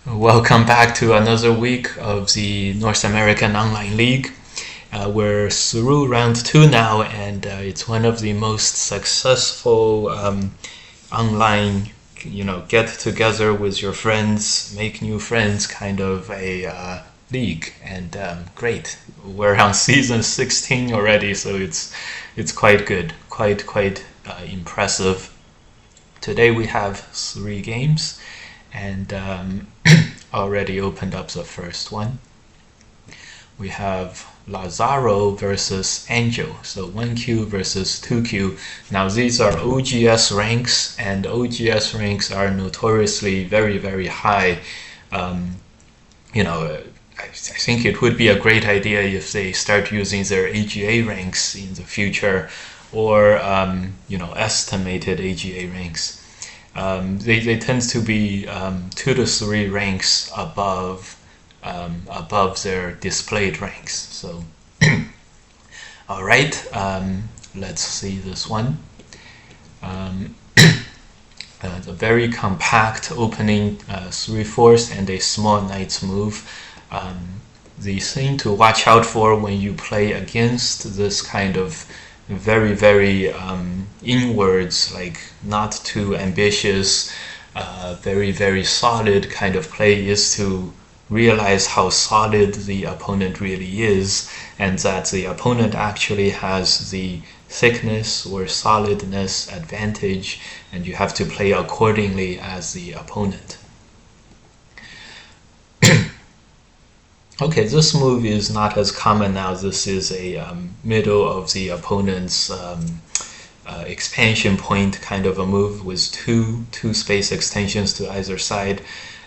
Welcome back to another week of the North American Online League. We're through round two now, and it's one of the most successful online, get together with your friends, make new friends kind of a league. And great, we're on season 16 already, so it's quite good, quite impressive. Today we have three games, and already opened up the first one. We have Lazaro versus Angel, so 1Q versus 2Q. Now these are OGS ranks, and OGS ranks are notoriously very high. Um, I think it would be a great idea if they start using their AGA ranks in the future, or estimated AGA ranks. They tend to be 2 to 3 ranks above their displayed ranks. So, all right, let's see this one. A very compact opening 3/4 and a small knight's move. The thing to watch out for when you play against this kind of very inwards, like not too ambitious, very solid kind of play is to realize how solid the opponent really is, and that the opponent actually has the thickness or solidness advantage, and you have to play accordingly as the opponent. Okay, this move is not as common now. This is a middle of the opponent's expansion point kind of a move with two space extensions to either side.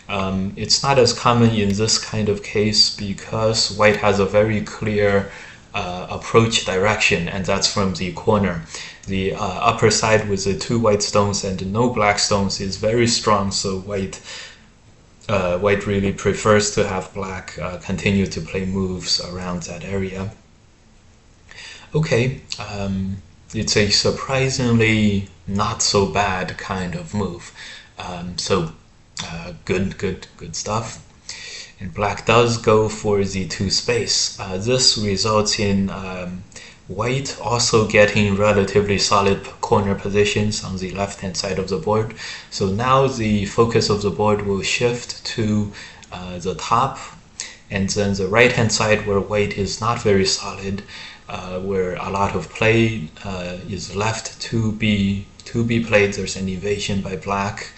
It's not as common in this kind of case because white has a very clear approach direction, and that's from the corner. The upper side with the 2 white stones and no black stones is very strong, so white really prefers to have black continue to play moves around that area. Okay, it's a surprisingly not so bad kind of move. Good stuff. And black does go for the 2 space. This results in white also getting relatively solid corner positions on the left hand side of the board. So now the focus of the board will shift to the top, and then the right hand side where white is not very solid, where a lot of play is left to be played. There's an invasion by black.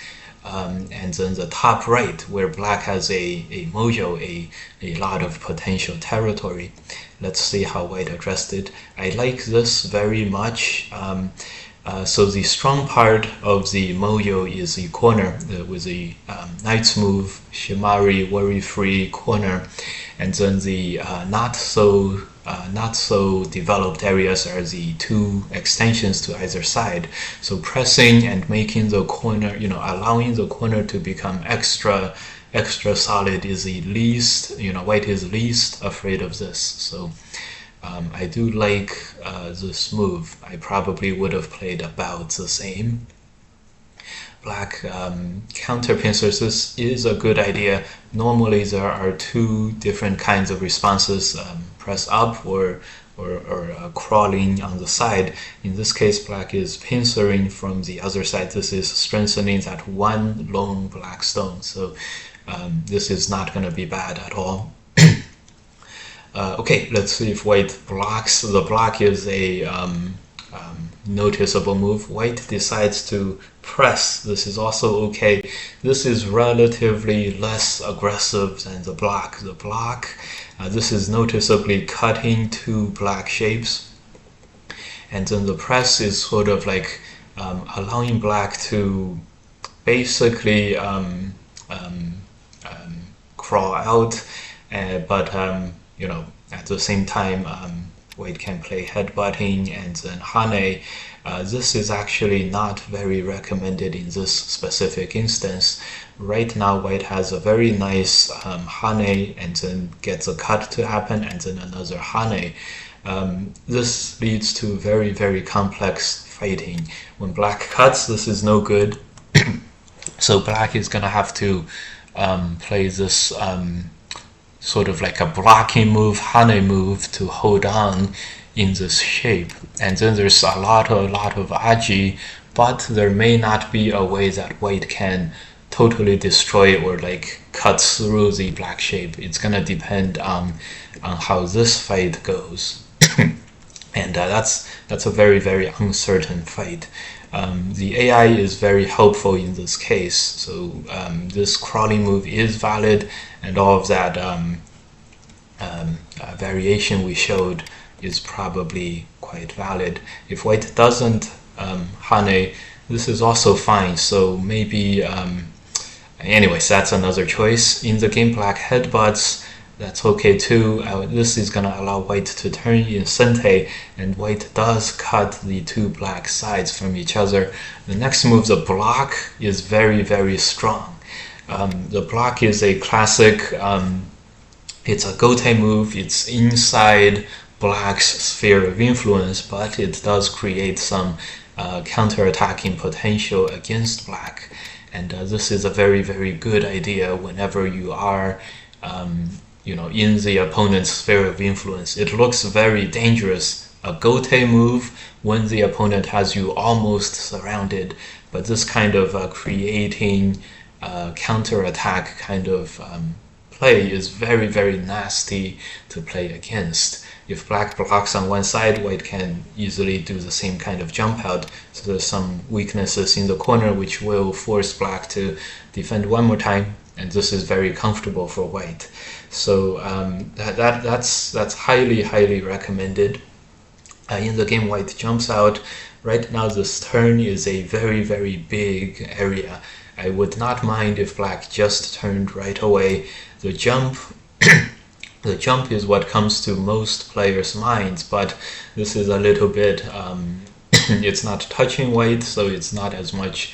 And then the top right, where black has a mojo, a lot of potential territory. Let's see how white addressed it. I like this very much. So the strong part of the mojo is the corner with the knight's move, shimari, worry-free corner, and then the not so developed areas are the 2 extensions to either side. So pressing and making the corner, allowing the corner to become extra solid is the least, white is least afraid of this. So I do like this move. I probably would have played about the same. Black counter pincers. This is a good idea. Normally there are 2 different kinds of responses, press up or crawling on the side. In this case, black is pincering from the other side. This is strengthening that 1 lone black stone. So this is not going to be bad at all. Okay, let's see if white blocks. The block is a noticeable move. White decides to press. This is also okay. This is relatively less aggressive than the block. The block, this is noticeably cutting 2 black shapes. And then the press is sort of like allowing black to basically crawl out, but at the same time, white can play headbutting and then hane. This is actually not very recommended in this specific instance. Right now, white has a very nice hane, and then gets a cut to happen, and then another hane. This leads to very complex fighting. When black cuts, this is no good. So black is gonna have to play this sort of like a blocking move, hane move to hold on in this shape. And then there's a lot of aji, but there may not be a way that white can totally destroy or like cut through the black shape. It's gonna depend on how this fight goes. And that's a very, very uncertain fight. The AI is very helpful in this case. So this crawling move is valid, and all of that variation we showed is probably quite valid. If white doesn't hane, this is also fine. So maybe, anyways, that's another choice. In the game black headbutts, that's okay too. This is gonna allow white to turn in sente, and white does cut the two black sides from each other. The next move, the block, is very, very strong. The block is a classic, it's a gote move. It's inside black's sphere of influence, but it does create some counter-attacking potential against black. And this is a very, very good idea whenever you are in the opponent's sphere of influence. It looks very dangerous, a gote move, when the opponent has you almost surrounded, but this kind of creating counter-attack kind of play is very, very nasty to play against. If black blocks on one side, white can easily do the same kind of jump out. So there's some weaknesses in the corner which will force black to defend one more time, and this is very comfortable for white. So that's highly, highly recommended. In the game, white jumps out. Right now, this turn is a very, very big area. I would not mind if black just turned right away. The jump the jump is what comes to most players' minds, but this is a little bit it's not touching white, so it's not as much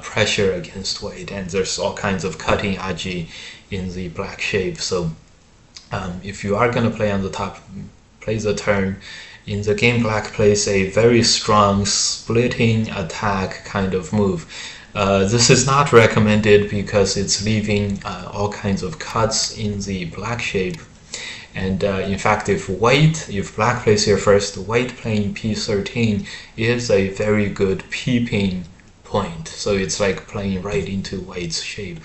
pressure against white, and there's all kinds of cutting aji in the black shape. So if you are going to play on the top, play the turn. In the game, black plays a very strong splitting attack kind of move. This is not recommended because it's leaving all kinds of cuts in the black shape. And in fact, if black plays here first, white playing p13 is a very good peeping point. So it's like playing right into white's shape.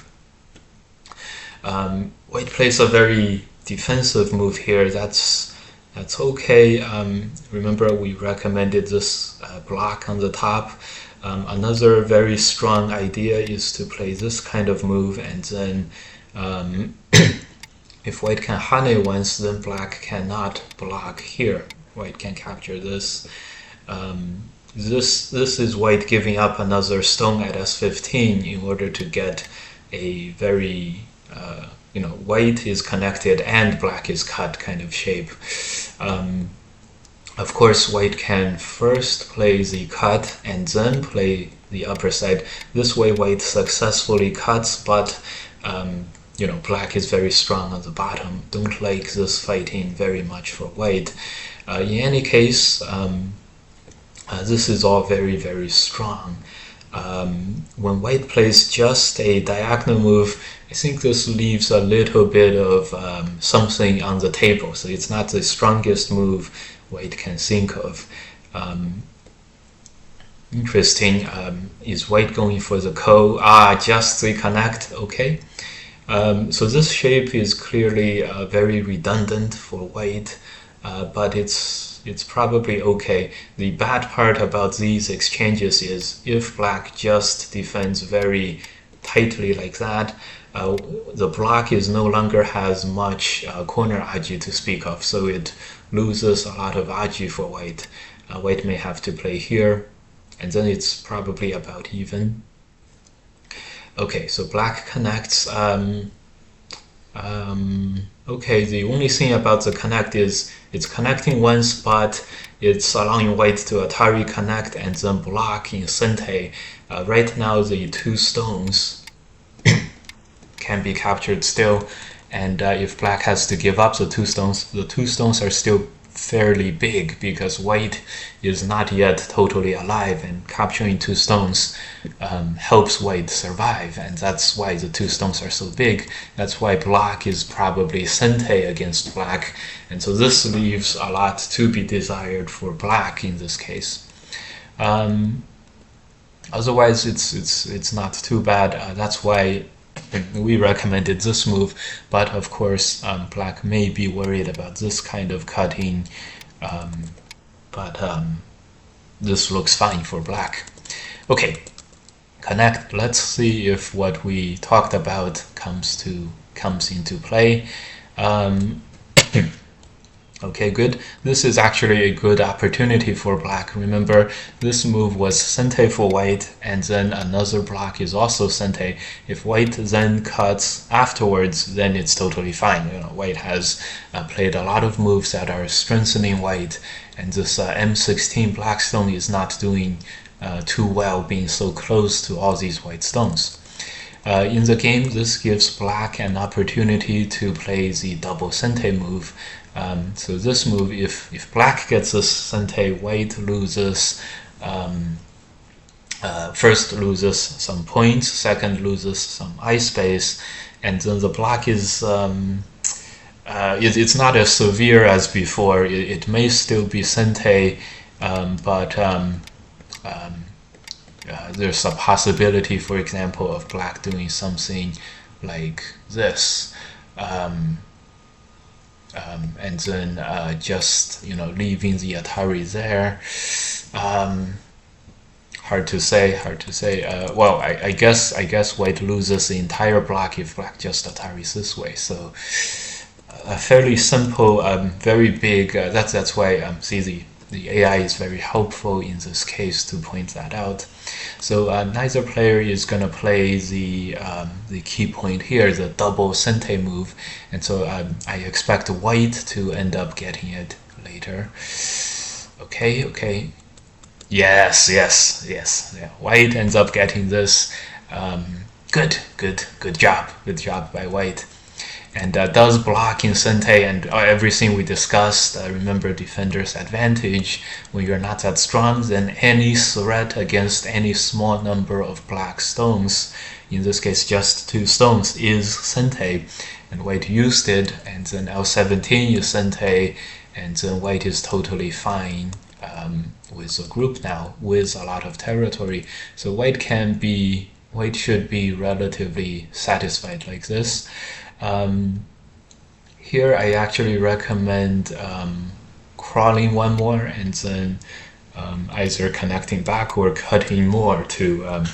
White plays a very defensive move here. That's okay. Remember, we recommended this block on the top. Another very strong idea is to play this kind of move, and then if white can hane once, then black cannot block here. White can capture this. This is white giving up another stone at S15 in order to get a very white is connected and black is cut kind of shape. Of course, white can first play the cut and then play the upper side. This way, white successfully cuts, but black is very strong on the bottom. Don't like this fighting very much for white. In any case, this is all very, very strong. When white plays just a diagonal move, I think this leaves a little bit of something on the table. So it's not the strongest move white can think of. Interesting. Is white going for the ko? Just the connect. Okay. So this shape is clearly very redundant for white, but it's probably okay. The bad part about these exchanges is if black just defends very tightly like that, the block is no longer has much corner aji to speak of, so it loses a lot of aji for white. White may have to play here, and then it's probably about even. Okay, so black connects. Okay, the only thing about the connect is it's connecting once, but it's allowing white to Atari connect and then block in sente. Right now, the two stones can be captured still, and if black has to give up the two stones are still fairly big because white is not yet totally alive, and capturing 2 stones helps white survive, and that's why the 2 stones are so big. That's why black is probably sente against black, and so this leaves a lot to be desired for black in this case. Otherwise, it's not too bad. That's why we recommended this move, but of course black may be worried about this kind of cutting, but this looks fine for black. Okay, connect. Let's see if what we talked about comes into play. Okay, good. This is actually a good opportunity for black. Remember, this move was sente for white, and then another block is also sente. If white then cuts afterwards, then it's totally fine. White has played a lot of moves that are strengthening white, and this M16 black stone is not doing too well being so close to all these white stones. In the game, this gives black an opportunity to play the double sente move. So this move, if black gets this sente, white loses, first loses some points, second loses some eye space, and then the block is, it's not as severe as before. It may still be sente, but there's a possibility, for example, of black doing something like this. And then just leaving the Atari there. Hard to say. Well, I guess white loses the entire block if black just Ataris this way. So a fairly simple, very big. That's why see the AI is very helpful in this case to point that out. So neither player is going to play the key point here, the double sente move, and so I expect white to end up getting it later. Okay. Yes. Yeah. White ends up getting this. Good job by white. And does block in sente and everything we discussed. Remember, defender's advantage. When you're not that strong, then any threat against any small number of black stones, in this case just 2 stones, is sente, and white used it, and then L17 is sente, and then white is totally fine with the group now, with a lot of territory. So white should be relatively satisfied like this. Here I actually recommend crawling one more and then either connecting back or cutting more to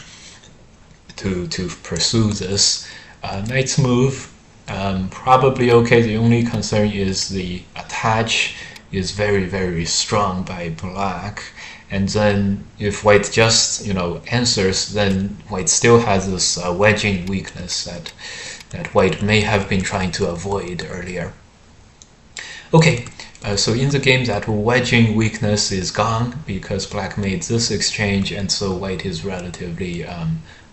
pursue this. Knight's move, probably okay. The only concern is the attach is very strong by black, and then if white just answers, then white still has this wedging weakness that white may have been trying to avoid earlier. Okay, so in the game that wedging weakness is gone because black made this exchange, and so white is relatively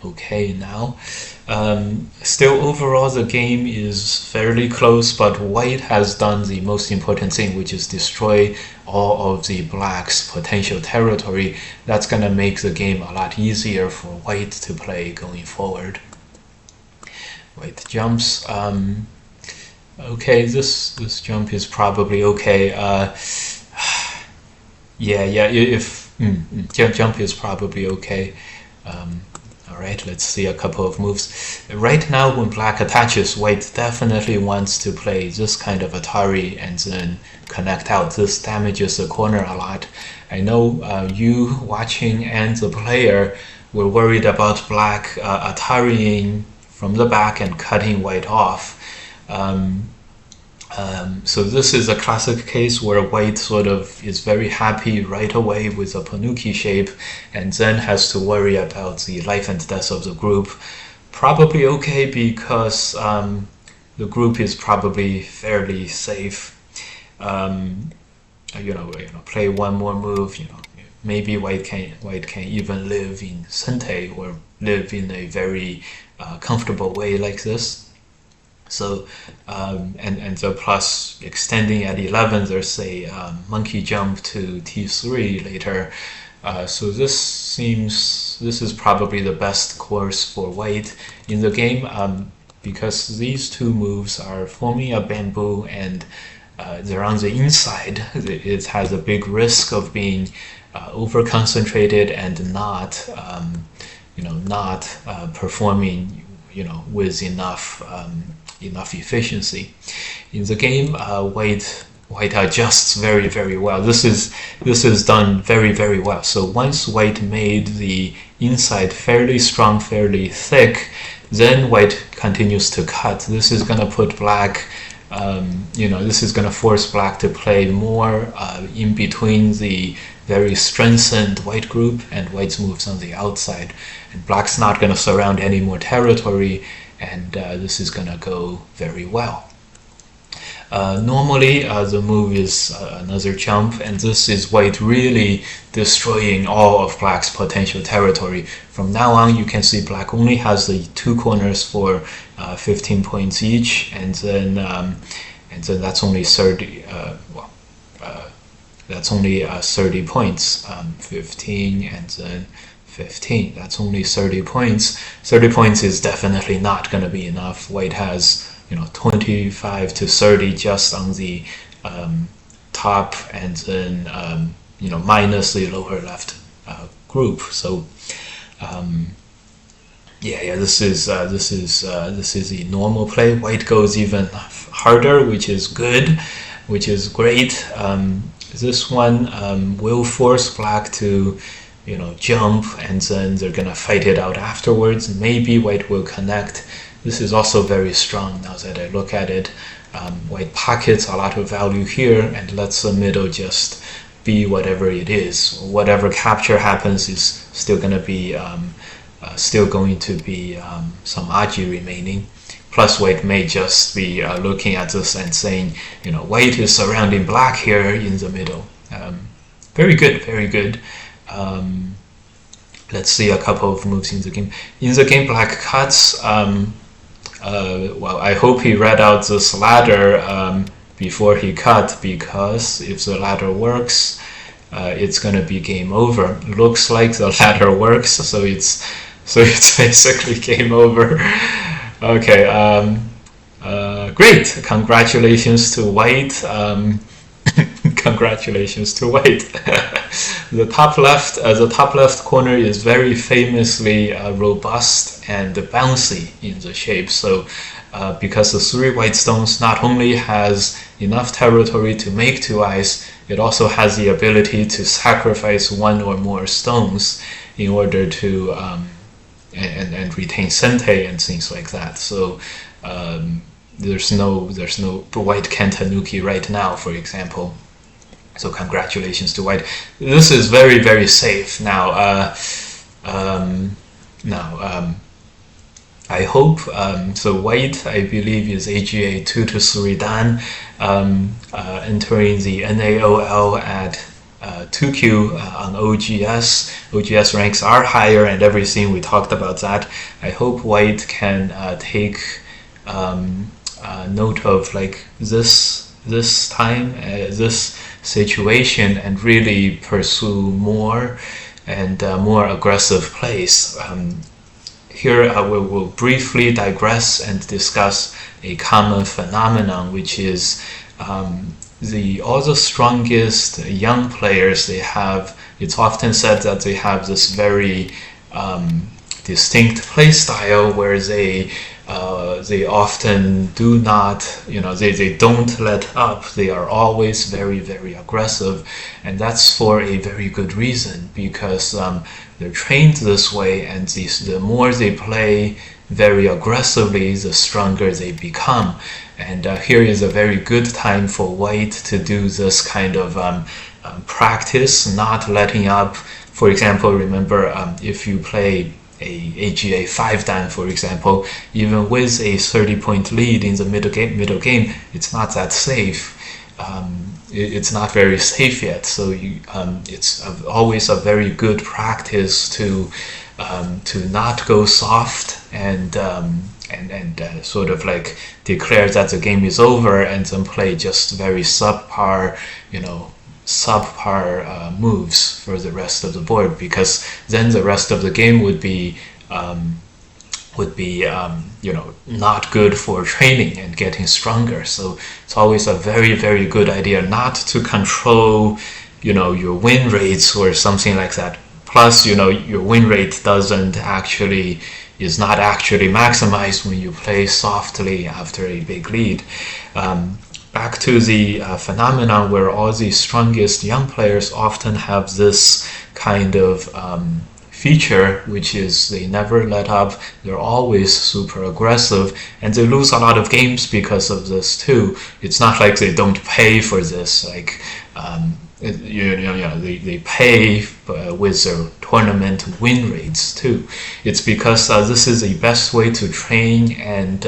okay now. Still overall the game is fairly close, but white has done the most important thing, which is destroy all of the black's potential territory. That's gonna make the game a lot easier for white to play going forward. White jumps. Okay, this jump is probably okay. Jump is probably okay. Alright, let's see a couple of moves. Right now, when black attaches, white definitely wants to play this kind of Atari and then connect out. This damages the corner a lot. I know you watching and the player were worried about black Atariing from the back and cutting white off. So this is a classic case where white sort of is very happy right away with a Panuki shape and then has to worry about the life and death of the group. Probably okay because the group is probably fairly safe. Play one more move. Maybe white can even live in sente or live in a very comfortable way like this. So and the plus extending at 11, there's a monkey jump to t3 later. So this is probably the best course for white in the game, because these two moves are forming a bamboo, and they're on the inside. It has a big risk of being over concentrated and not not performing with enough efficiency. In the game, white adjusts very, very well. This is done very, very well. So once white made the inside fairly strong, fairly thick, then white continues to cut. This is going to put black, this is going to force black to play more in between the very strengthened white group and white's moves on the outside. And black's not going to surround any more territory, and this is going to go very well. Normally, the move is another jump, and this is white really destroying all of black's potential territory. From now on, you can see black only has the two corners for 15 points each, and then that's only 30. That's only 30 points. 15 and then 15. That's only 30 points. 30 points is definitely not going to be enough. White has 25 to 30 just on the top, and then minus the lower left group. So this is the normal play. White goes even harder, which is good, which is great. This one will force black to jump, and then they're gonna fight it out afterwards. Maybe white will connect. This is also very strong now that I look at it. White pockets a lot of value here and lets the middle just be whatever it is. Whatever capture happens is still going to be some aji remaining. Plus, white may just be looking at this and saying, white is surrounding black here in the middle. Very good, very good. Let's see a couple of moves in the game. In the game, black cuts. Well, I hope he read out this ladder before he cut, because if the ladder works, it's going to be game over. Looks like the ladder works, so it's basically game over. Okay, great. Congratulations to white. Congratulations to white. The top left corner is very famously robust and bouncy in the shape. So because the three white stones not only has enough territory to make two eyes, it also has the ability to sacrifice one or more stones in order to and retain sente and things like that. So there's no white can't tanuki right now, for example. So congratulations to white. This is very, very safe now. I hope so. White, I believe, is AGA 2 to 3 dan, entering the NAOL at 2Q on OGS. OGS ranks are higher and everything. We talked about that. I hope white can take note of like this time, this situation, and really pursue more and more aggressive plays. Here we will briefly digress and discuss a common phenomenon, which is all the strongest young players, it's often said that they have this very distinct play style where they often do not, they don't let up. They are always very, very aggressive, and that's for a very good reason, because they're trained this way, and the more they play very aggressively, the stronger they become. And here is a very good time for white to do this kind of practice, not letting up. For example, remember if you play a AGA 5 dan, for example, even with a 30-point lead in the middle game, it's not that safe. It's not very safe yet. So it's always a very good practice to not go soft and sort of like declare that the game is over and then play just very subpar, moves for the rest of the board, because then the rest of the game would be not good for training and getting stronger. So it's always a very, very good idea not to control, your win rates or something like that. Plus, your win rate is not actually maximized when you play softly after a big lead. Back to the phenomenon where all the strongest young players often have this kind of feature, which is they never let up, they're always super aggressive, and they lose a lot of games because of this too. It's not like they don't pay for this, like they pay with their tournament win rates too. It's because this is the best way to train and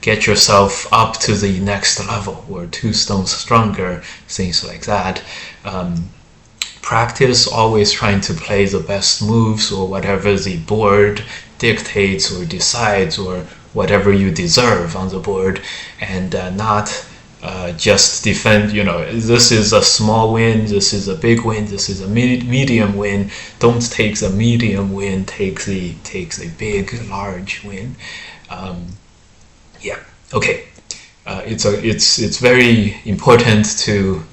get yourself up to the next level, or 2 stones stronger, things like that. Practice always trying to play the best moves, or whatever the board dictates or decides, or whatever you deserve on the board, and not just defend. This is a small win, this is a big win, this is a medium win. Don't take the medium win, take the big, large win. Okay. It's very important to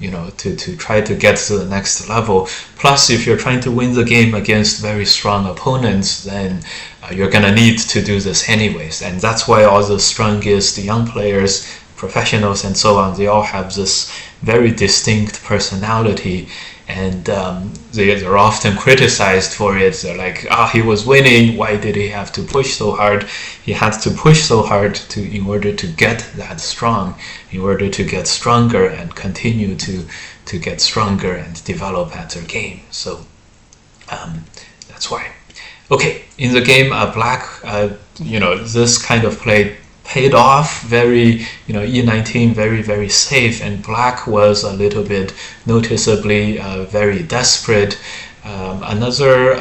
try to get to the next level. Plus, if you're trying to win the game against very strong opponents, then you're gonna need to do this anyways. And that's why all the strongest young players, professionals and so on, they all have this very distinct personality, and they're often criticized for it. They're like, he was winning, why did he have to push so hard? He had to push so hard in order to get that strong, in order to get stronger and continue to get stronger and develop at their game. So that's why. Okay, in the game, Black, this kind of play paid off. Very, E19 very, very safe, and Black was a little bit noticeably very desperate. Another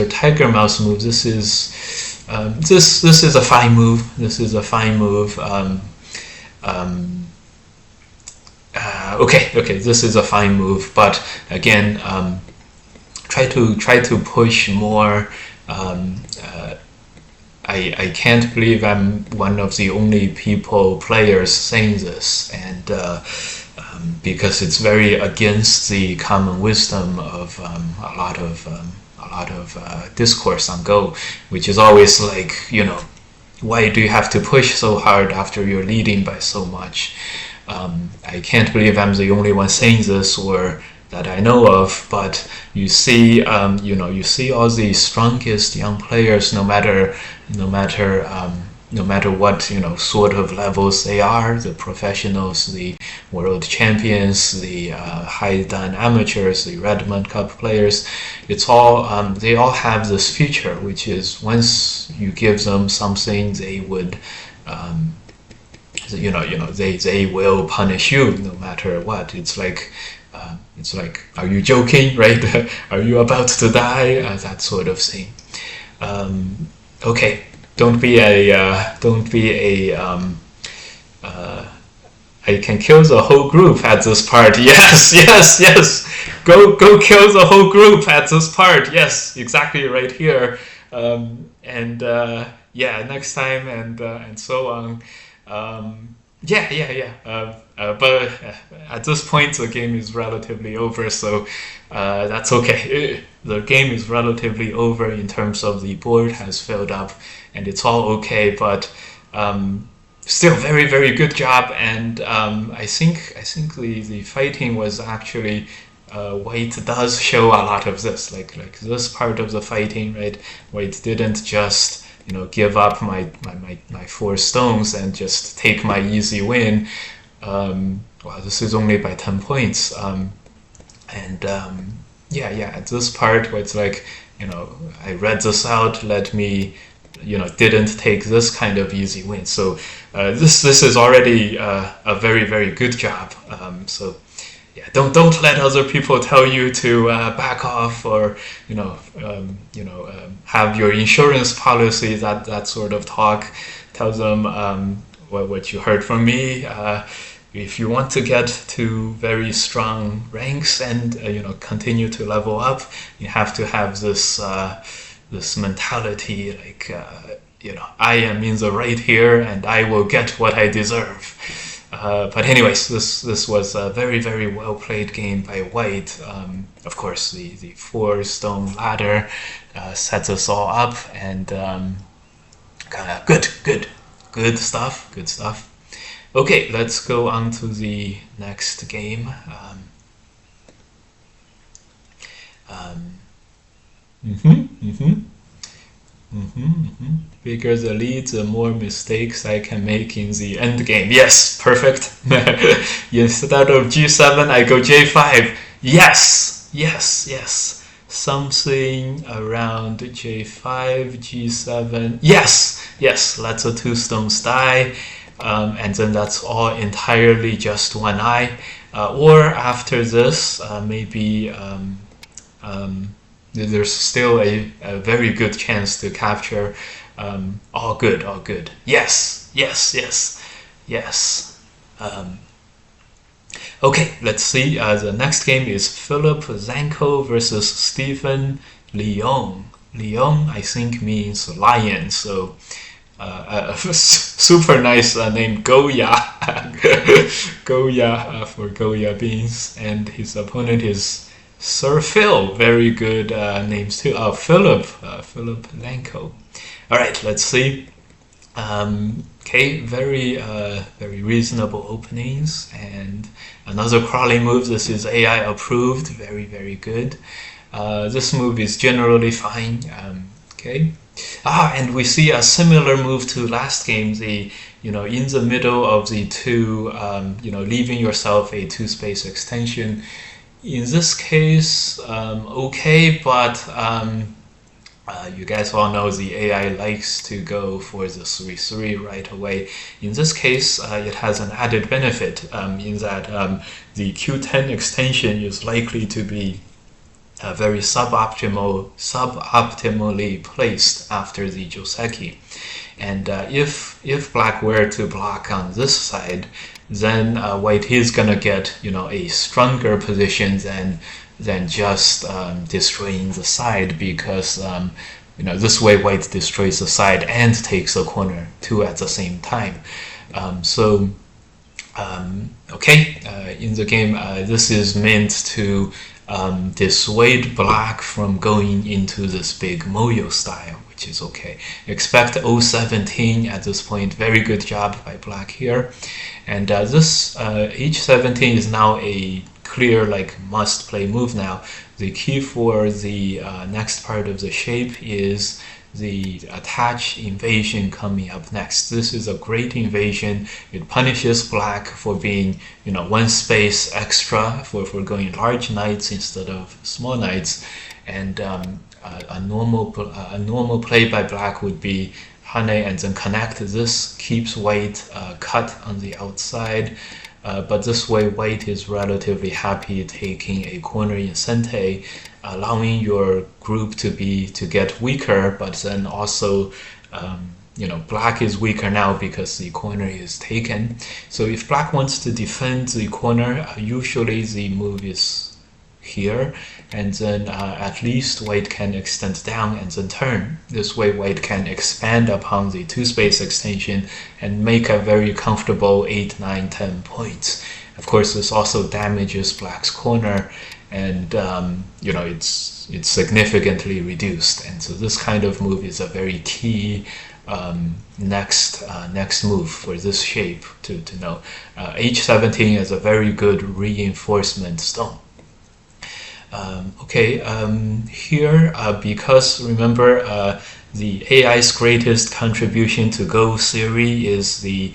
tiger mouse move. This is a fine move. This is a fine move. Okay, this is a fine move, but again, try to push more. I can't believe I'm one of the only players saying this, and because it's very against the common wisdom of a lot of discourse on Go, which is always like, why do you have to push so hard after you're leading by so much? I can't believe I'm the only one saying this, or that I know of, but you see all the strongest young players, no matter what sort of levels they are, the professionals, the world champions, the high dan amateurs, the Redmond Cup players. It's all they all have this feature, which is once you give them something, they would they will punish you no matter what. It's like, are you joking, right? Are you about to die? That sort of thing. Okay, don't be a I can kill the whole group at this part. Yes. Go kill the whole group at this part. Yes, exactly, right here. Next time, and so on. But at this point, the game is relatively over, so that's okay. The game is relatively over in terms of the board has filled up, and it's all okay. But still, very, very good job. And I think the fighting was actually White does show a lot of this, like this part of the fighting, right? White didn't just give up my 4 stones and just take my easy win. This is only by 10 points. At this part where it's like, I read this out, let me, didn't take this kind of easy win. So this is already a very, very good job. Don't let other people tell you to back off, or have your insurance policy, that sort of talk. tells them what you heard from me. If you want to get to very strong ranks and continue to level up, you have to have this mentality like I am in the right here and I will get what I deserve. But anyways, this was a very, very well played game by White. Of course, the 4-stone ladder sets us all up, and good stuff. Okay, let's go on to the next game. Bigger the lead, the more mistakes I can make in the end game. Yes, perfect. Instead of G7, I go J5. Yes. Something around J5, G7. Yes. Let's a 2-stones die. And then that's all entirely just one eye. Or after this, maybe there's still a very good chance to capture. All good. Yes. Okay, let's see. The next game is Philip Zanko versus Stephen Leon. Leon, I think, means lion, so super nice name, Goya. Goya for Goya beans. And his opponent is Sir Phil. Very good names too. Philip Zanko. All right, let's see. Okay, very reasonable openings, and another crawling move. This is AI approved. Very good. This move is generally fine. Okay. And we see a similar move to last game. The in the middle of the two, leaving yourself a 2-space extension. In this case, okay, but you guys all know the AI likes to go for the 3/3 right away. In this case, it has an added benefit in that the Q10 extension is likely to be very suboptimally placed after the Joseki. And if black were to block on this side, then white is gonna get a stronger position than just destroying the side, because this way white destroys the side and takes a corner too at the same time. Okay, in the game, this is meant to dissuade black from going into this big Moyo style, which is okay. Expect O17 at this point. Very good job by black here. And this H17 is now a clear must play move now. The key for the next part of the shape is the attach invasion coming up next. This is a great invasion. It punishes black for being 1 space extra for going large knights instead of small knights. And a normal play by black would be Hane and then connect. This keeps white cut on the outside. But this way white is relatively happy taking a corner in Sente, allowing your group to get weaker, but then also black is weaker now because the corner is taken. So if black wants to defend the corner, usually the move is here, and then at least white can extend down and then turn. This way white can expand upon the 2-space extension and make a very comfortable 8, 9, 10 points. Of course, this also damages black's corner, and it's significantly reduced. And so this kind of move is a very key next move for this shape to know. H17 is a very good reinforcement stone. Here, because remember, the AI's greatest contribution to Go theory is the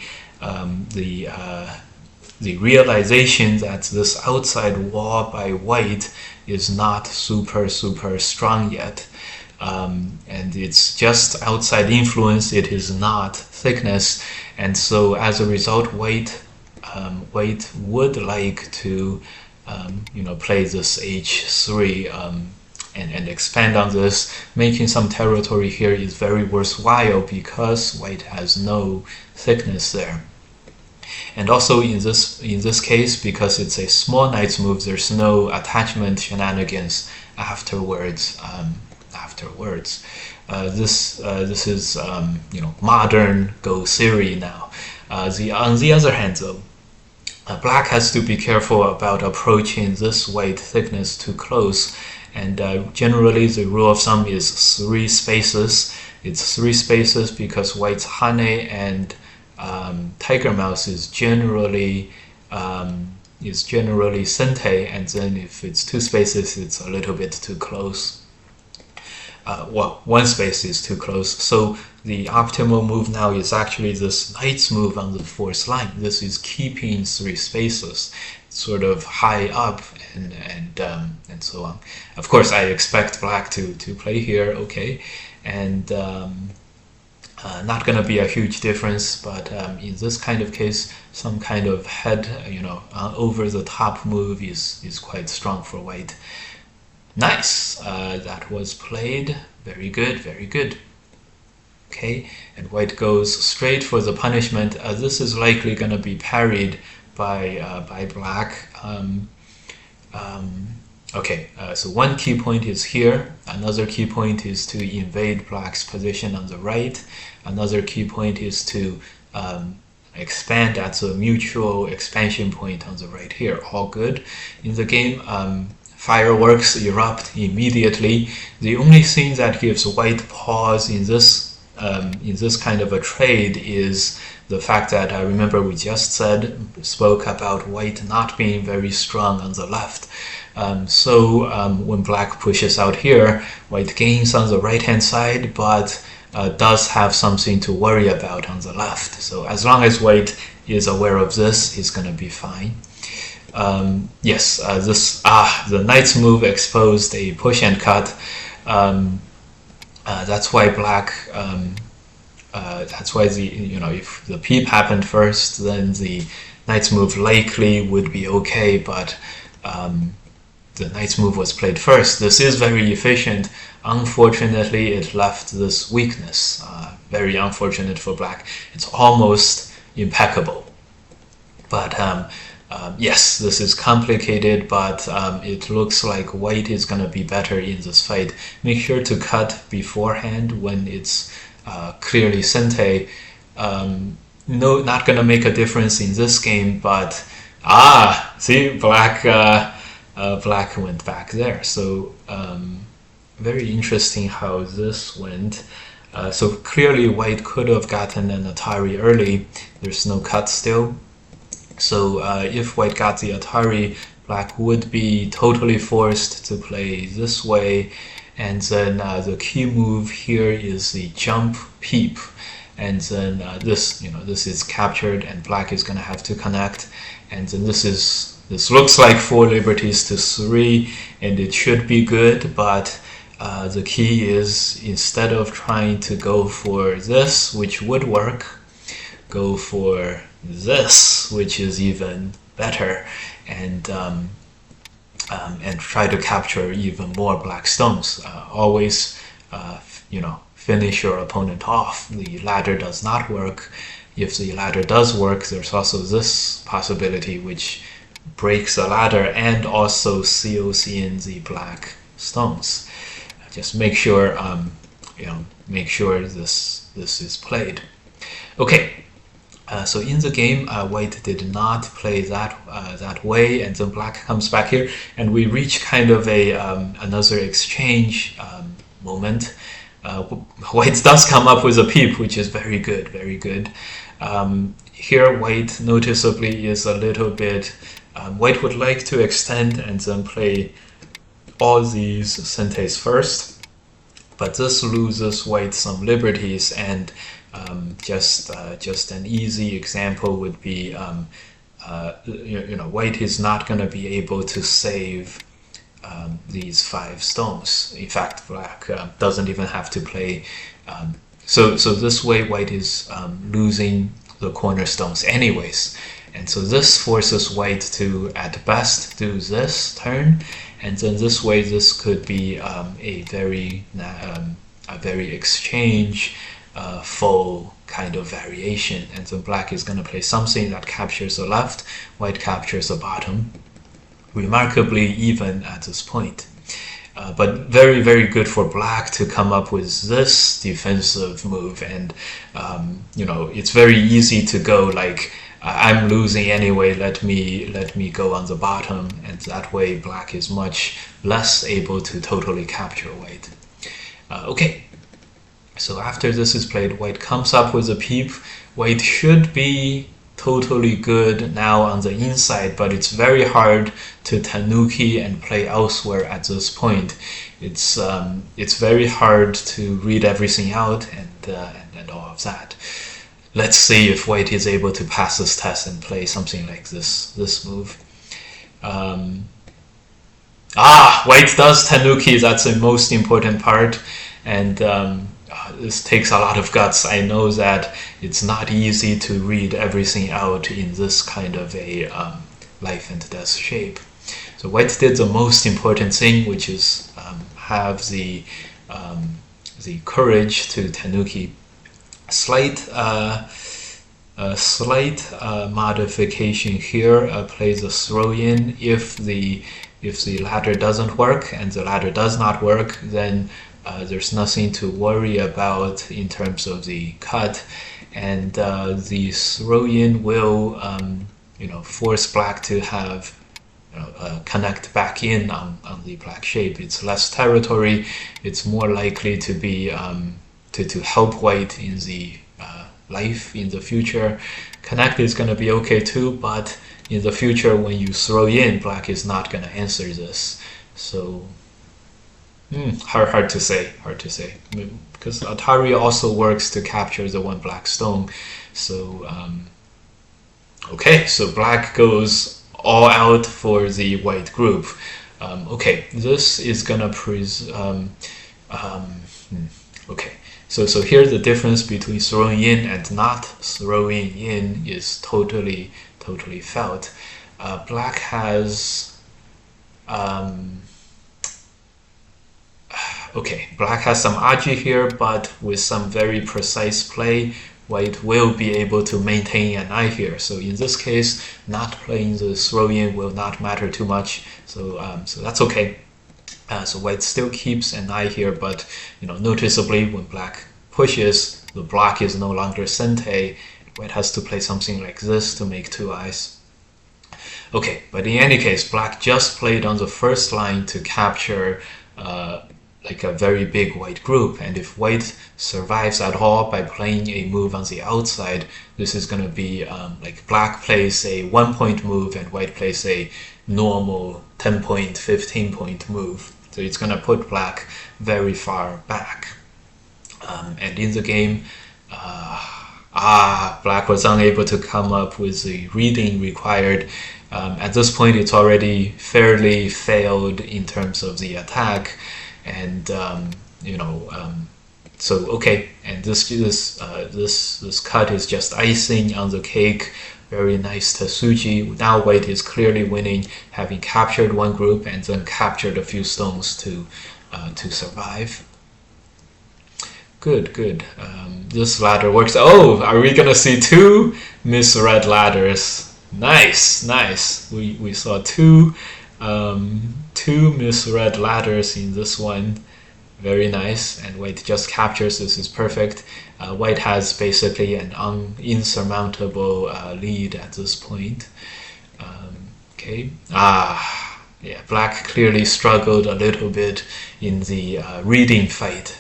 realization that this outside wall by white is not super strong yet, and it's just outside influence. It is not thickness, and so as a result, white would like to play this H3 and expand on this. Making some territory here is very worthwhile because white has no thickness there. And also in this case, because it's a small knight's move, there's no attachment shenanigans afterwards. This is modern Go theory now. On the other hand, though, black has to be careful about approaching this white thickness too close. And generally, the rule of thumb is 3 spaces. It's 3 spaces because white's Hane and tiger mouse is generally Sente, and then if it's 2 spaces, it's a little bit too close. Well, 1 space is too close. So the optimal move now is actually this knight's move on the 4th line. This is keeping 3 spaces, sort of high up and so on. Of course, I expect black to play here, okay, and not going to be a huge difference, but in this kind of case, some kind of head, over the top move is quite strong for white. Nice, that was played. Very good, very good. Okay, and white goes straight for the punishment. This is likely going to be parried by black. Okay, so one key point is here. Another key point is to invade black's position on the right. Another key point is to expand at the mutual expansion point on the right here. All good. In the game, fireworks erupt immediately. The only thing that gives white pause in this kind of a trade is the fact that I remember we just spoke about white not being very strong on the left. So when black pushes out here, white gains on the right hand side, but does have something to worry about on the left. So as long as white is aware of this, he's going to be fine. Yes, the knight's move exposed a push and cut. That's why black. That's why if the peep happened first, then the knight's move likely would be okay. But the knight's move was played first. This is very efficient. Unfortunately, it left this weakness. Very unfortunate for black. It's almost impeccable. But yes, this is complicated, but it looks like white is going to be better in this fight. Make sure to cut beforehand when it's clearly Sente. No, not going to make a difference in this game, but see, black went back there. So very interesting how this went. So clearly white could have gotten an Atari early. There's no cut still. So if white got the Atari, black would be totally forced to play this way. And then the key move here is the jump peep. And then this is captured, and black is going to have to connect. And then this looks like 4 liberties to 3, and it should be good, but the key is, instead of trying to go for this, which would work, go for this, which is even better, and try to capture even more black stones. Always, finish your opponent off. The ladder does not work. If the ladder does work, there's also this possibility, which breaks the ladder and also seals in the black stones. Just make sure, this is played. Okay. So in the game, white did not play that way, and then black comes back here, and we reach kind of another exchange moment. White does come up with a peep, which is very good, very good. Here, white noticeably is a little bit. White would like to extend and then play all these Sentes first, but this loses white some liberties, and just an easy example would be, white is not going to be able to save these 5 stones. In fact, black doesn't even have to play. So this way, white is losing the cornerstones anyways. And so this forces white to, at best, do this turn, and then this way this could be a very exchange full kind of variation. And then black is going to play something that captures the left, white captures the bottom, remarkably even at this point. But very, very good for black to come up with this defensive move. And you know, it's very easy to go like, I'm losing anyway, let me go on the bottom, and that way black is much less able to totally capture white. Okay, so after this is played, white comes up with a peep. White should be totally good now on the inside, but it's very hard to tanuki and play elsewhere at this point. It's very hard to read everything out and all of that. Let's see if white is able to pass this test and play something like this move. White does tanuki. That's the most important part, and this takes a lot of guts. I know that it's not easy to read everything out in this kind of a life and death shape. So white did the most important thing, which is have the courage to tanuki. Slight modification here, plays a throw in. If the ladder doesn't work, and the ladder does not work, then there's nothing to worry about in terms of the cut, and the throw in will force black to have connect back in on the black shape. It's less territory. It's more likely to be to help white in the life in the future. Connect is going to be okay too, but in the future when you throw in, black is not going to answer this. So hard to say, because Atari also works to capture the one black stone. So okay, so black goes all out for the white group. Okay, this is gonna okay. So here the difference between throwing in and not throwing in is totally felt. Black has black has some aji here, but with some very precise play, white will be able to maintain an eye here. So in this case, not playing the throw-in will not matter too much. So so that's okay. So white still keeps an eye here, but noticeably when black pushes, the block is no longer sente. White has to play something like this to make two eyes. Okay, but in any case, black just played on the first line to capture like a very big white group, and if white survives at all by playing a move on the outside, this is going to be like black plays a 1-point move and white plays a normal 10-point, 15-point move. So it's going to put black very far back. And in the game, black was unable to come up with the reading required. At this point, it's already fairly failed in terms of the attack. And so okay, and this cut is just icing on the cake. Very nice Tasuji. Now white is clearly winning, having captured one group and then captured a few stones to survive. Good. This ladder works. Oh, are we gonna see two misread ladders? Nice. We saw two misread ladders in this one. Very nice. And white just captures. This is perfect. White has basically an insurmountable lead at this point. Okay. Yeah, black clearly struggled a little bit in the reading fight.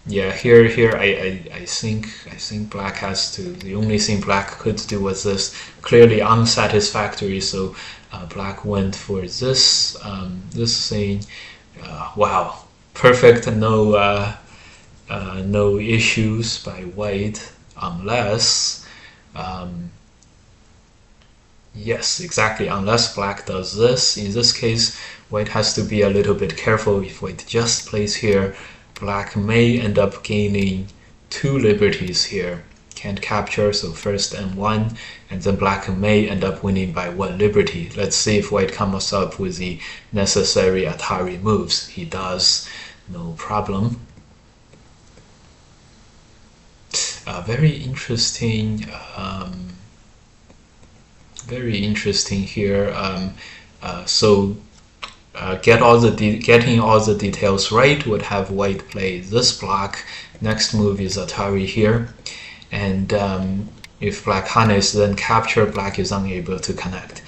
Yeah, here I think black has to. The only thing black could do was this, clearly unsatisfactory. So black went for this this thing. Wow, perfect. No issues by white, unless yes, exactly, unless black does this. In this case, white has to be a little bit careful. If white just plays here, black may end up gaining two liberties here. can't capture, so first N1, and then black may end up winning by 1 liberty. Let's see if white comes up with the necessary Atari moves. He does, no problem. Very interesting here. Getting all the details right would have white play this block. Next move is Atari here, and if black harness, then capture, black is unable to connect.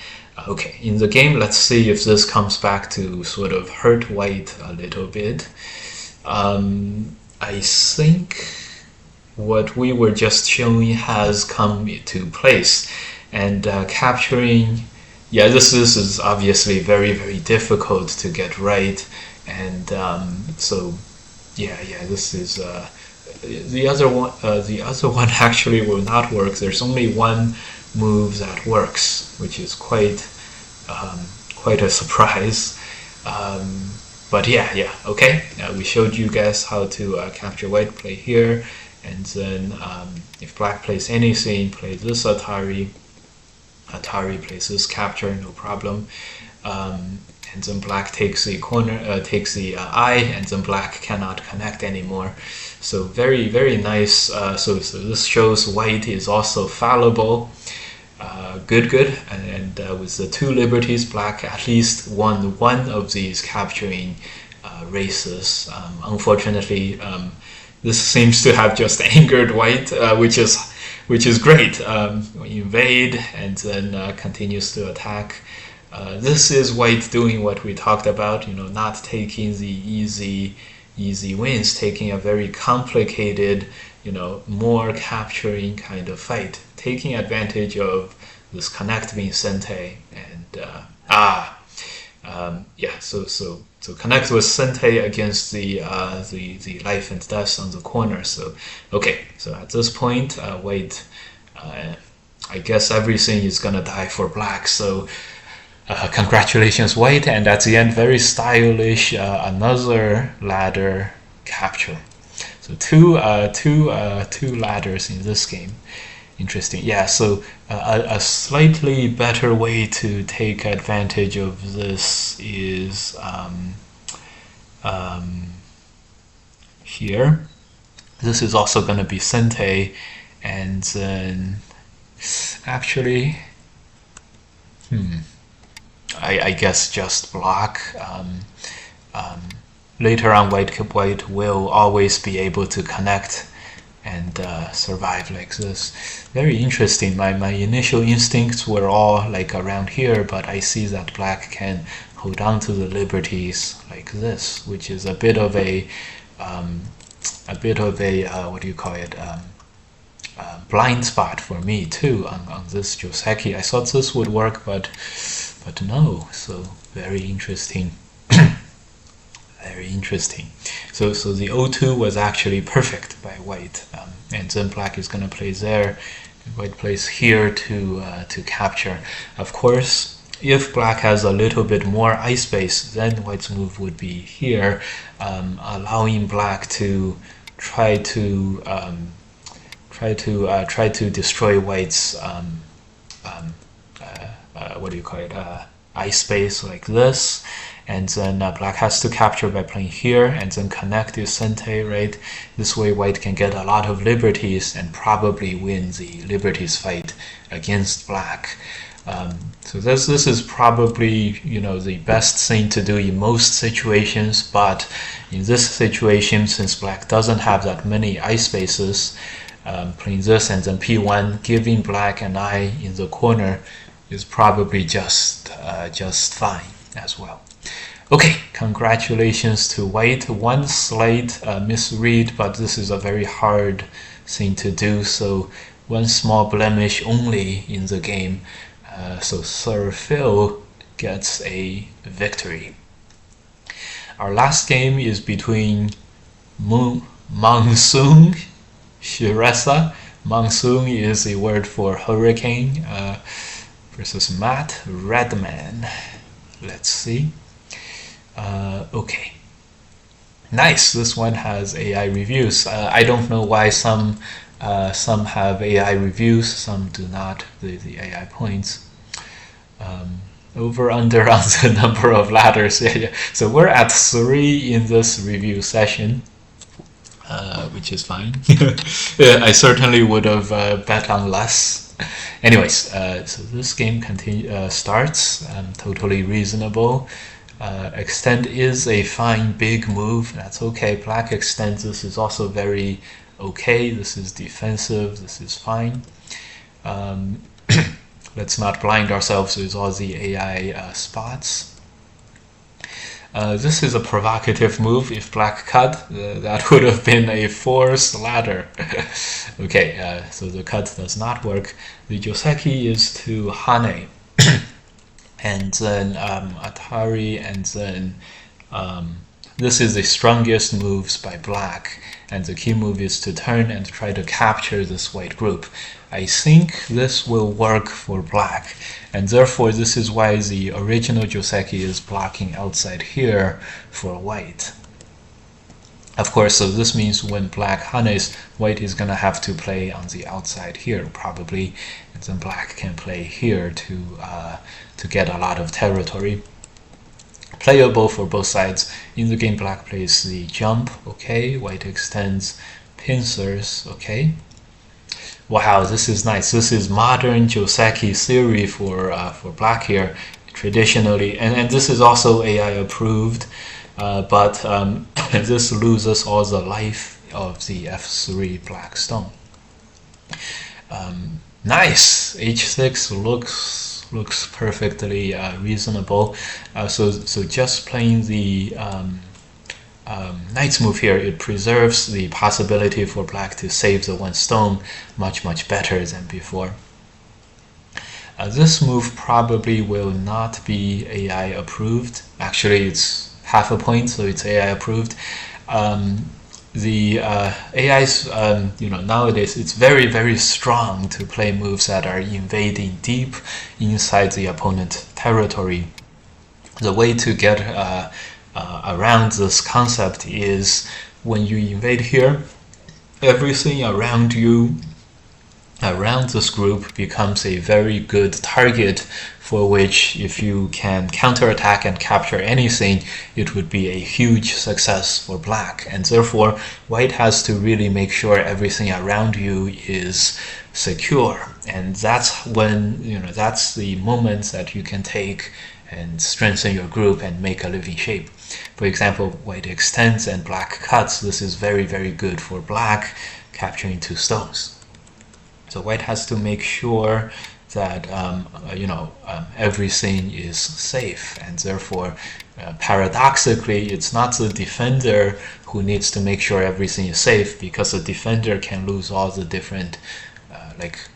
Okay, in the game, let's see if this comes back to sort of hurt white a little bit. I think what we were just showing has come to place, and capturing, yeah, this is obviously very, very difficult to get right, and so yeah, this is the other one actually will not work. There's only one move that works, which is quite a surprise. But yeah, okay. We showed you guys how to capture white, play here, and then if black plays anything, play this Atari. Atari plays this capture, no problem. And then black takes the corner, takes the eye, and then black cannot connect anymore. So very, very nice. So this shows white is also fallible. Good. And with the 2 liberties, black at least won one of these capturing races. Unfortunately, this seems to have just angered white, which is great. Invade and then continues to attack. This is white doing what we talked about, not taking the easy wins, taking a very complicated, more capturing kind of fight, taking advantage of this connect Vincente, and so connect with Sente against the life and death on the corner. So okay, so at this point, white, I guess everything is gonna die for black. So congratulations, white, and at the end, very stylish, another ladder capture. So two ladders in this game. Interesting. Yeah, so a slightly better way to take advantage of this is here. This is also going to be Sente, and then actually, I guess just block. Later on, white will always be able to connect and survive like this. Very interesting. My initial instincts were all like around here, but I see that black can hold on to the liberties like this, which is a bit of a what do you call it? Blind spot for me too on this Joseki. I thought this would work, but no. So very interesting. Very interesting. So the O2 was actually perfect by white, and then black is going to play there, and white plays here to capture. Of course, if black has a little bit more eye space, then white's move would be here, allowing black to try to destroy white's what do you call it? Eye space like this. And then black has to capture by playing here, and then connect to Sente, right? This way white can get a lot of liberties and probably win the liberties fight against black. So this is probably the best thing to do in most situations, but in this situation, since black doesn't have that many eye spaces, playing this and then P1, giving black an eye in the corner is probably just fine as well. Okay, congratulations to white. One slight misread, but this is a very hard thing to do, so one small blemish only in the game. So Sir Phil gets a victory. Our last game is between Monsoon Shiresa. Monsoon is a word for hurricane, versus Matt Redman. Let's see. Okay. Nice. This one has AI reviews. I don't know why some Some have AI reviews, some do not, the AI points. Over under on the number of ladders. Yeah. So we're at 3 in this review session, which is fine. Yeah, I certainly would have bet on less. Anyways, so this game starts. Totally reasonable. Extend is a fine big move. That's okay. Black extends. This is also very okay. This is defensive. This is fine. Let's not blind ourselves with all the AI spots. This is a provocative move. If black cut, that would have been a forced ladder. Okay, so the cut does not work. The Joseki is to Hane, and then Atari, and then this is the strongest moves by black, and the key move is to turn and try to capture this white group. I think this will work for black, and therefore this is why the original Joseki is blocking outside here for white. Of course, so this means when black hanes, white is going to have to play on the outside here probably, and then black can play here to get a lot of territory. Playable for both sides. In the game, black plays the jump, okay, white extends pincers, okay. Wow, this is nice. This is modern Joseki theory for black here, traditionally, and this is also AI approved, but this loses all the life of the F3 black stone. Nice. H6 looks perfectly reasonable. So just playing the knight's move here, it preserves the possibility for black to save the one stone much better than before. This move probably will not be AI approved. Actually, it's half a point, so it's AI approved. The AI's, nowadays it's very strong to play moves that are invading deep inside the opponent territory. The way to get around this concept is when you invade here, everything around you, around this group, becomes a very good target for which, if you can counterattack and capture anything, it would be a huge success for black. And therefore, white has to really make sure everything around you is secure. And that's when, that's the moment that you can take and strengthen your group and make a living shape. For example, white extends and black cuts. This is very good for black, capturing 2 stones. So white has to make sure that everything is safe, and therefore, paradoxically, it's not the defender who needs to make sure everything is safe, because the defender can lose all the different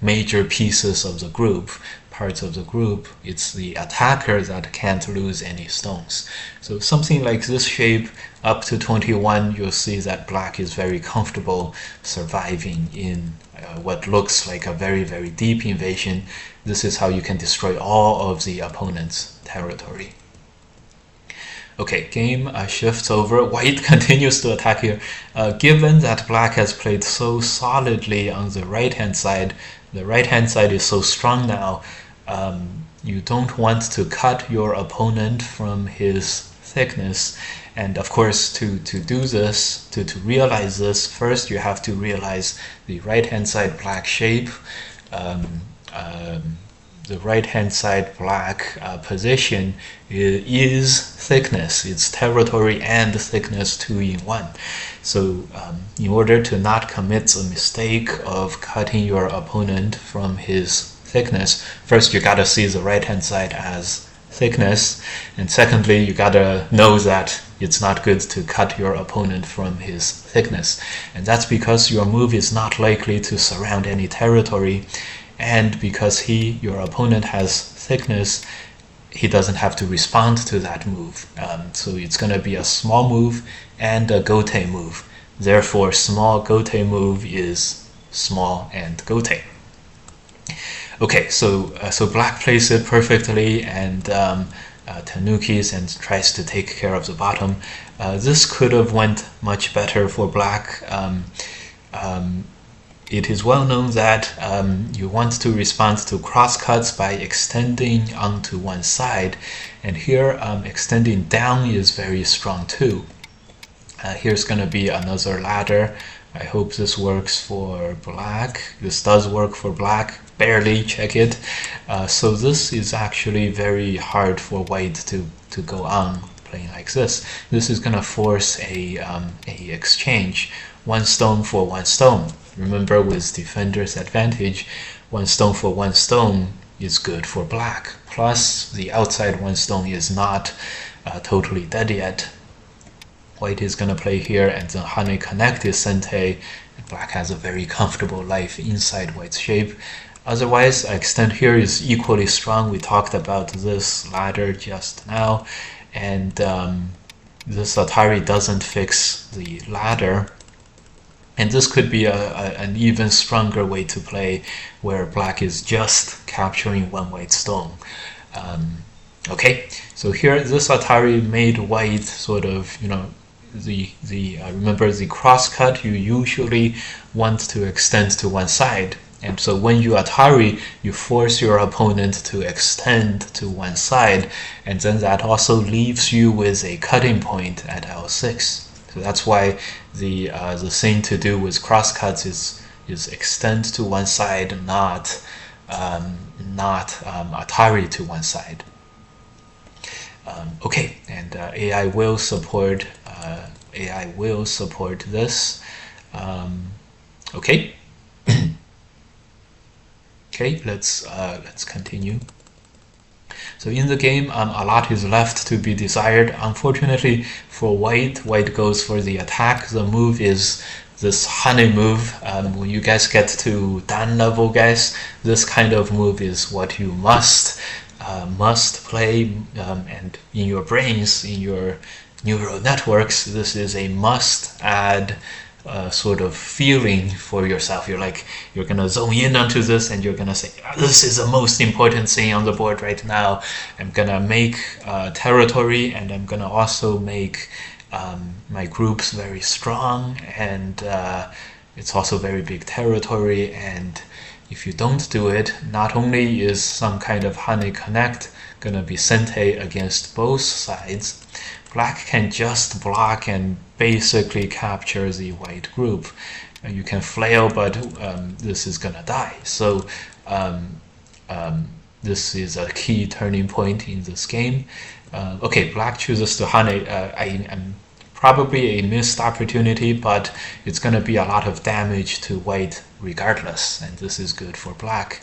major pieces of the group, parts of the group. It's the attacker that can't lose any stones. So something like this shape up to 21, you'll see that black is very comfortable surviving in what looks like a very deep invasion. This is how you can destroy all of the opponent's territory. Okay, game shifts over. White continues to attack here. Given that black has played so solidly on the right-hand side, the right-hand side is so strong now, you don't want to cut your opponent from his thickness. And of course, to do this, to realize this, first you have to realize the right-hand side black shape. The right-hand side black position is thickness. It's territory and thickness 2 in 1. So in order to not commit the mistake of cutting your opponent from his thickness, first you gotta see the right-hand side as thickness, and secondly, you gotta know that it's not good to cut your opponent from his thickness. And that's because your move is not likely to surround any territory, and because your opponent has thickness, he doesn't have to respond to that move. So it's going to be a small move and a gote move. Therefore, small gote move is small and gote. Okay, so black plays it perfectly and tanukis and tries to take care of the bottom. This could have went much better for black. it is well known that you want to respond to crosscuts by extending onto one side, and here extending down is very strong too. Here's going to be another ladder. I hope this works for black. This does work for black, barely, check it. So this is actually very hard for white to go on playing like this. This is going to force a exchange, one stone for one stone. Remember, with defender's advantage, one stone for one stone is good for black. Plus, the outside one stone is not totally dead yet. White is going to play here and then honey connected Sente, and black has a very comfortable life inside white's shape. Otherwise, extend here is equally strong. We talked about this ladder just now, and this Atari doesn't fix the ladder. And this could be an even stronger way to play, where black is just capturing one white stone. Okay, so here this Atari made white sort of, remember the crosscut, you usually want to extend to one side. And so when you Atari, you force your opponent to extend to one side, and then that also leaves you with a cutting point at L6. So that's why the thing to do with crosscuts is extend to one side, not Atari to one side. Okay, and AI will support this. Okay. Okay, let's continue. So in the game, a lot is left to be desired. Unfortunately for white goes for the attack. The move is this honey move. When you guys get to Dan level, guys, this kind of move is what you must play, and in your brains, in your neural networks, this is a must-add sort of feeling for yourself. You're gonna zone in onto this, and you're gonna say, this is the most important thing on the board right now. I'm gonna make territory, and I'm gonna also make my groups very strong, and it's also very big territory. And if you don't do it, not only is some kind of honey connect gonna be Sente against both sides, black can just block and basically capture the white group. You can flail, but this is gonna die. So this is a key turning point in this game. Okay, black chooses to honey. I'm probably a missed opportunity, but it's gonna be a lot of damage to white regardless, and this is good for black.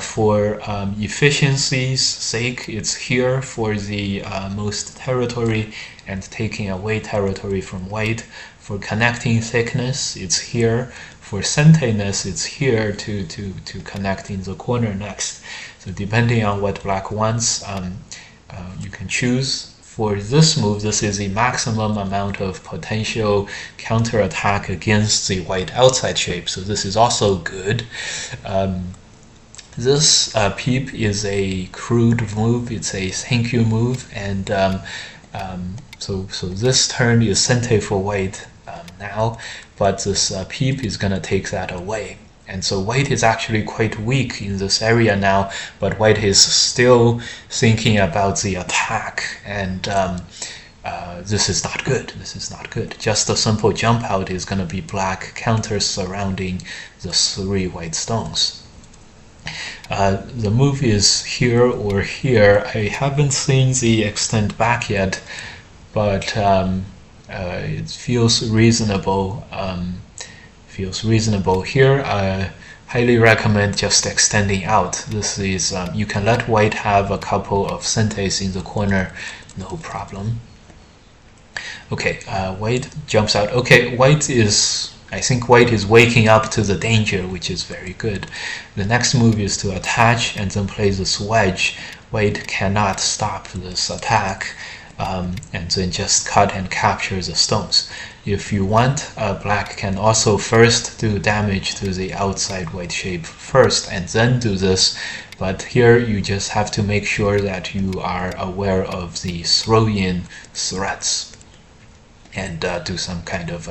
For efficiency's sake, it's here for the most territory and taking away territory from white. For connecting thickness, it's here. For Sente-ness, it's here to connect in the corner next. So depending on what black wants, you can choose. For this move, this is the maximum amount of potential counterattack against the white outside shape, so this is also good. This peep is a crude move, it's a thank you move, and so this turn is Sente for white now, but this peep is gonna take that away. And so white is actually quite weak in this area now, but white is still thinking about the attack, and this is not good. This is not good. Just a simple jump out is going to be black counters surrounding the 3 white stones. The move is here or here. I haven't seen the extend back yet, but it feels reasonable. Here. I highly recommend just extending out. This is you can let white have a couple of Sentes in the corner, no problem. Okay, white jumps out. Okay, I think white is waking up to the danger, which is very good. The next move is to attach and then play this wedge. White cannot stop this attack, and then just cut and capture the stones. If you want, black can also first do damage to the outside white shape first and then do this, but here you just have to make sure that you are aware of the throw-in threats and do some kind of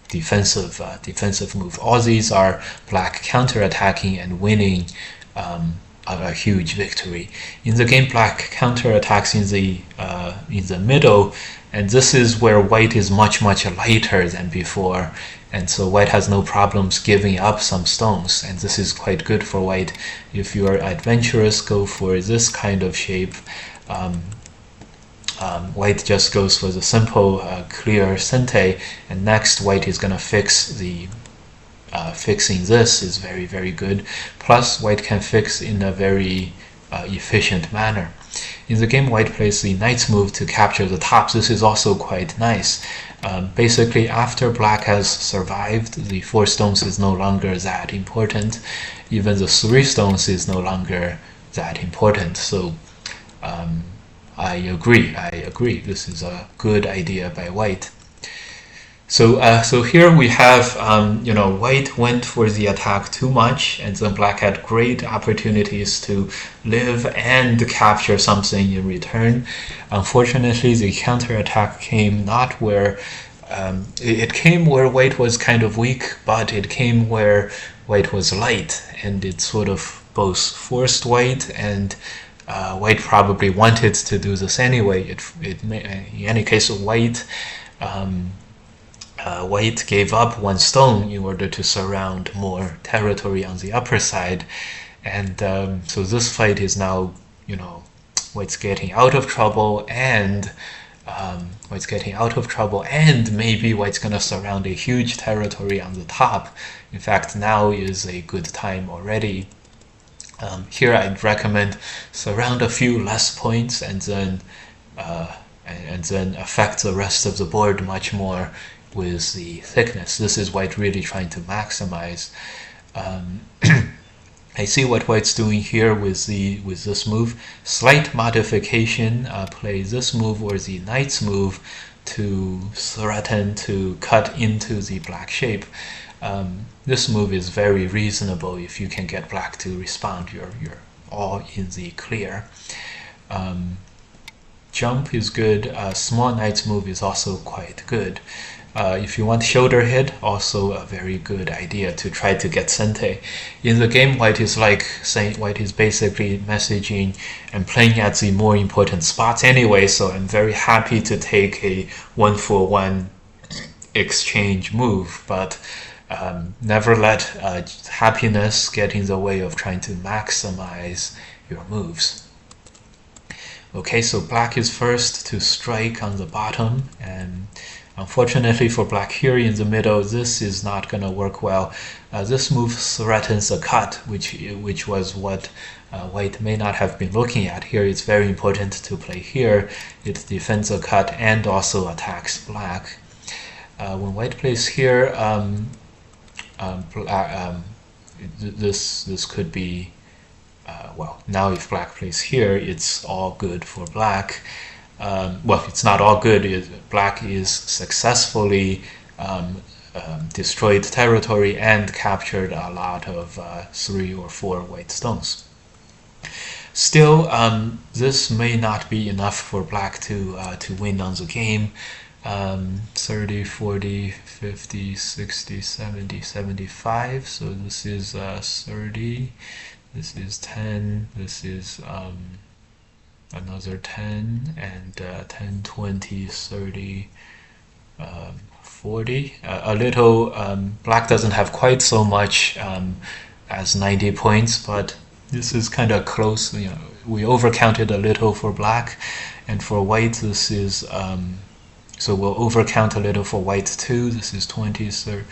defensive move. All these are black counterattacking and winning a huge victory. In the game, black counterattacks in the middle, and this is where white is much lighter than before, and so white has no problems giving up some stones, and this is quite good for white. If you are adventurous, go for this kind of shape. White just goes for the simple clear sente, and next white is going to fix the fixing this is very good. Plus white can fix in a very efficient manner. In the game, white plays the knight's move to capture the top. This is also quite nice. Basically, after black has survived, the 4 stones is no longer that important. Even the 3 stones is no longer that important. So I agree. This is a good idea by white. So here we have, white went for the attack too much, and then black had great opportunities to live and capture something in return. Unfortunately, the counterattack came not where it came where white was kind of weak, but it came where white was light, and it sort of both forced white and white probably wanted to do this anyway. In any case, white gave up 1 stone in order to surround more territory on the upper side, and so this fight is now, white's getting out of trouble, and maybe white's gonna surround a huge territory on the top. In fact, now is a good time already. Here I'd recommend surround a few less points and then affect the rest of the board much more with the thickness. This is white really trying to maximize. I see what white's doing here with this move. Slight modification, play this move or the knight's move to threaten to cut into the black shape. This move is very reasonable if you can get black to respond. You're all in the clear. Jump is good. Small knight's move is also quite good. If you want shoulder hit, also a very good idea to try to get sente. In the game, white is basically messaging and playing at the more important spots anyway, so I'm very happy to take a 1-for-1 exchange move, but never let happiness get in the way of trying to maximize your moves. Okay, so black is first to strike on the bottom, and unfortunately for black here in the middle, this is not going to work well. This move threatens a cut, which was what white may not have been looking at. Here it's very important to play here. It defends a cut and also attacks black. When white plays here, this could be well, now if black plays here, it's all good for black. Well, it's not all good. Black is successfully destroyed territory and captured a lot of 3 or 4 white stones. Still, this may not be enough for black to win on the game. 30, 40, 50, 60, 70, 75. So this is 30. This is 10. This is another 10, and 10, 20, 30, 40. A little, black doesn't have quite so much as 90 points, but this is kind of close. We overcounted a little for black, and for white this is, so we'll overcount a little for white too. This is 20, 30,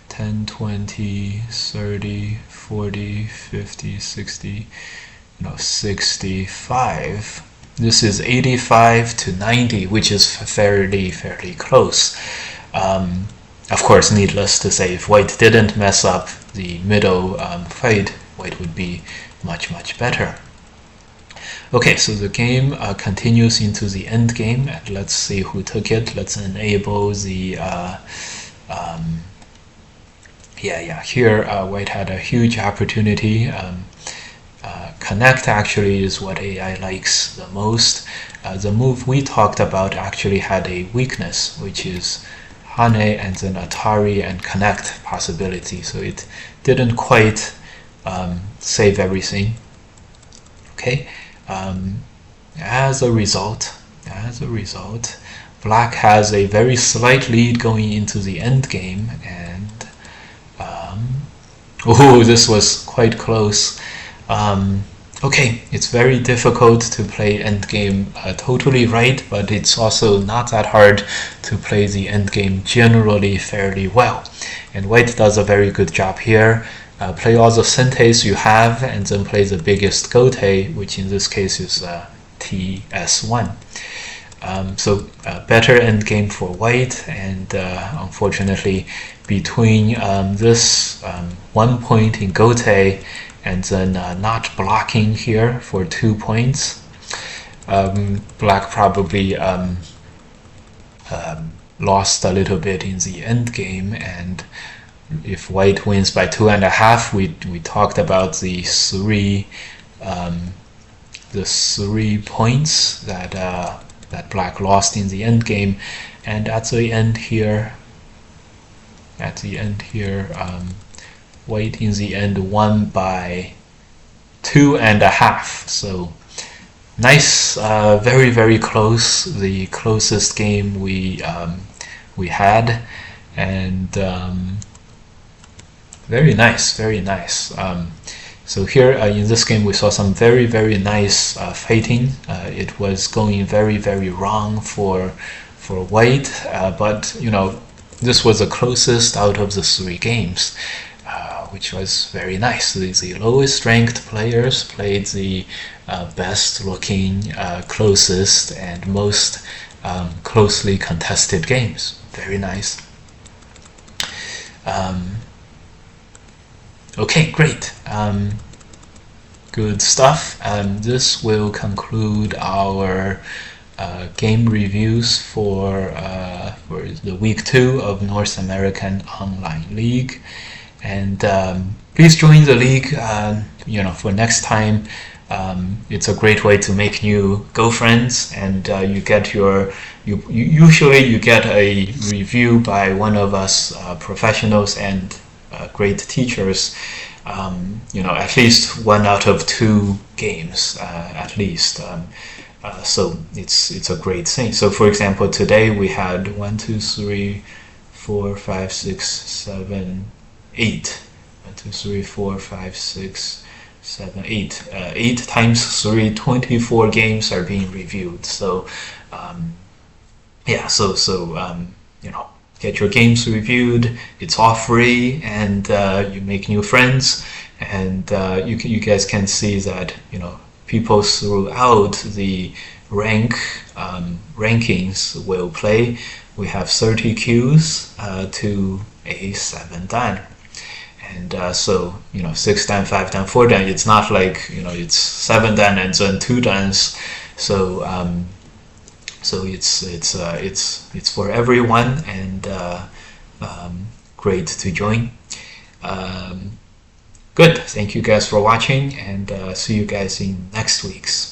10, 20, 30, 40, 50, 60, 65. This is 85 to 90, which is fairly close. Of course, needless to say, if white didn't mess up the middle fight, white would be much better. Okay, so the game continues into the end game, and let's see who took it. Let's enable the here white had a huge opportunity. Connect actually is what AI likes the most. The move we talked about actually had a weakness, which is Hane and then Atari and Connect possibility. So it didn't quite save everything. Okay. As a result, Black has a very slight lead going into the end game, and oh, this was quite close. Okay, it's very difficult to play endgame totally right, but it's also not that hard to play the endgame generally fairly well. And White does a very good job here. Play all the Sentes you have, and then play the biggest Gote, which in this case is TS1. So better endgame for White, and unfortunately between this 1 point in Gote and then not blocking here for 2 points, Black probably lost a little bit in the end game. And if White wins by 2.5, we talked about the three points that Black lost in the end game. And at the end here, White in the end won by 2.5. So nice, very, very close, the closest game we had, and very nice, very nice. So here in this game we saw some very, very nice fating. It was going very, very wrong for White, but you know, this was the closest out of the 3 games, which was very nice. The lowest ranked players played the best looking, closest, and most closely contested games. Very nice. Okay, great. Good stuff. This will conclude our game reviews for the week 2 of North American Online League. And please join the league. You know, for next time, it's a great way to make new Go friends, and you get usually you get a review by one of us professionals and great teachers. You know, at least 1 out of 2 games, at least. So it's a great thing. So for example, today we had 1, 2, 3, 4, 5, 6, 7, 8. 1, 2, 3, 4, 5, 6, 7, 8. 8 times 3, 24 games are being reviewed. So yeah, so you know, get your games reviewed. It's all free, and you make new friends, and you guys can see that, you know, people throughout the rankings will play. We have 30 Qs to a 7 dan, and so, you know, 6 dan, 5 dan, 4 dan. It's not like, you know, it's 7 dan and then 2 dans. So so it's for everyone, and great to join. Good. Thank you guys for watching, and see you guys in next week's.